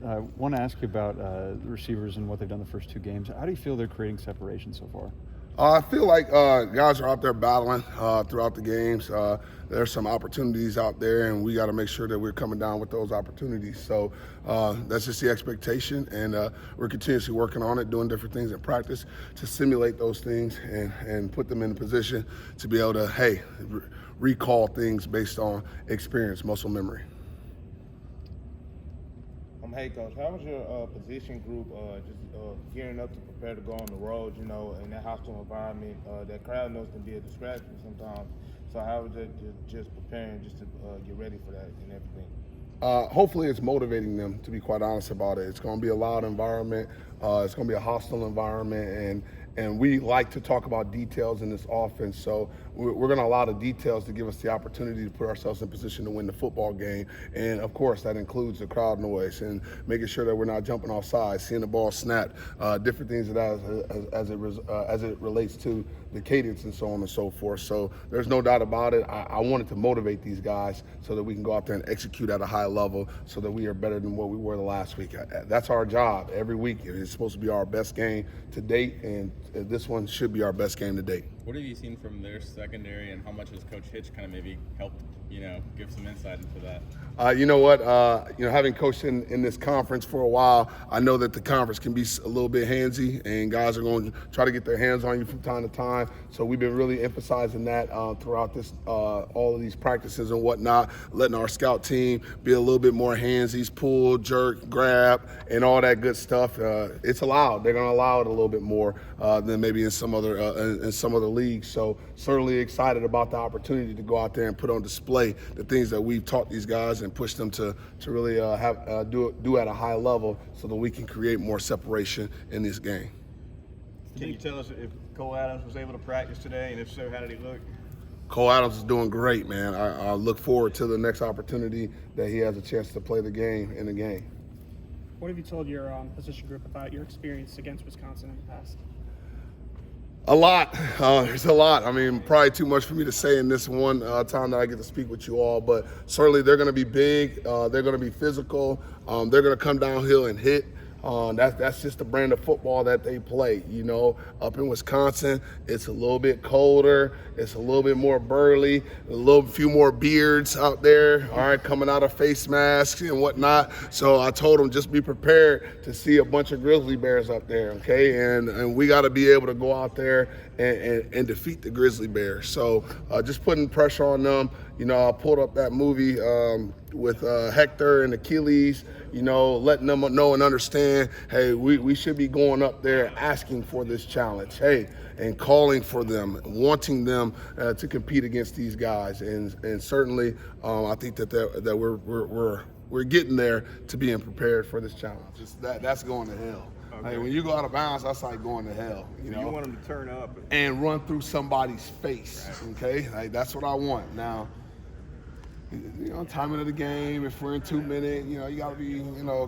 I want to ask you about the receivers and what they've done the first two games. How do you feel they're creating separation so far? I feel like guys are out there battling throughout the games. There's some opportunities out there, and we got to make sure that we're coming down with those opportunities. So that's just the expectation, and we're continuously working on it, doing different things in practice to simulate those things and put them in a position to be able to, recall things based on experience, muscle memory. Hey, Coach, how was your position group gearing up to prepare to go on the road, in that hostile environment? That crowd knows can be a distraction sometimes. So how was it just preparing just to get ready for that and everything? Hopefully it's motivating them, to be quite honest about it. It's going to be a loud environment. It's going to be a hostile environment, and we like to talk about details in this offense. So we're going to allow the details to give us the opportunity to put ourselves in position to win the football game. And of course, that includes the crowd noise and making sure that we're not jumping off sides, seeing the ball snapped, different things as it relates to the cadence and so on and so forth. So there's no doubt about it. I wanted to motivate these guys so that we can go out there and execute at a high level so that we are better than what we were the last week. That's our job every week. It's supposed to be our best game to date, and this one should be our best game to date. What have you seen from their secondary, and how much has Coach Hitch kind of maybe helped, give some insight into that? You know what? Having coached in this conference for a while, I know that the conference can be a little bit handsy, and guys are going to try to get their hands on you from time to time. So we've been really emphasizing that throughout this, all of these practices and whatnot, letting our scout team be a little bit more handsy, pull, jerk, grab, and all that good stuff. It's allowed. They're going to allow it a little bit more than maybe in some other leagues. So certainly excited about the opportunity to go out there and put on display the things that we've taught these guys and push them to really do at a high level so that we can create more separation in this game. Can you tell us if Cole Adams was able to practice today, and if so, how did he look? Cole Adams is doing great, man. I look forward to the next opportunity that he has a chance to play the game in the game. What have you told your position group about your experience against Wisconsin in the past? A lot. There's a lot. I mean, probably too much for me to say in this one time that I get to speak with you all, but certainly they're going to be big. They're going to be physical. They're going to come downhill and hit. That's just the brand of football that they play. Up in Wisconsin, it's a little bit colder. It's a little bit more burly, few more beards out there, all right, coming out of face masks and whatnot. So I told them just be prepared to see a bunch of grizzly bears up there, okay? And we got to be able to go out there and defeat the grizzly bears. So just putting pressure on them. I pulled up that movie with Hector and Achilles, letting them know and understand, hey, we should be going up there asking for this challenge, and calling for them, wanting them to compete against these guys. And certainly I think that we're getting there to being prepared for this challenge. That's going to hell. Okay. Hey, when you go out of bounds, that's like going to hell. You want them to turn up and run through somebody's face, okay? That's what I want. Now, timing of the game, if we're in 2 minutes, you got to be,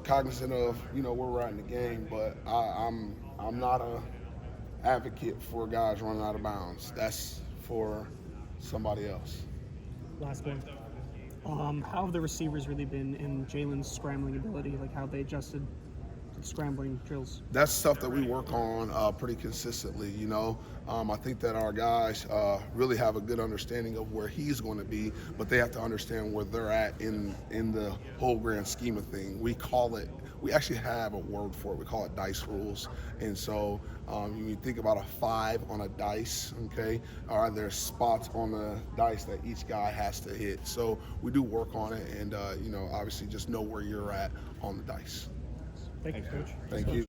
cognizant of, where we're at in the game. But I'm not a advocate for guys running out of bounds. That's for somebody else. Last one. How have the receivers really been in Jalen's scrambling ability? Like, how have they adjusted to the scrambling drills? That's stuff that we work on pretty consistently, I think that our guys really have a good understanding of where he's going to be, but they have to understand where they're at in the whole grand scheme of things. We actually have a word for it. We call it dice rules. And so when you think about a 5 on a dice, okay, all right, there's spots on the dice that each guy has to hit. So we do work on it, and obviously just know where you're at on the dice. Thank you, Coach. Thank you.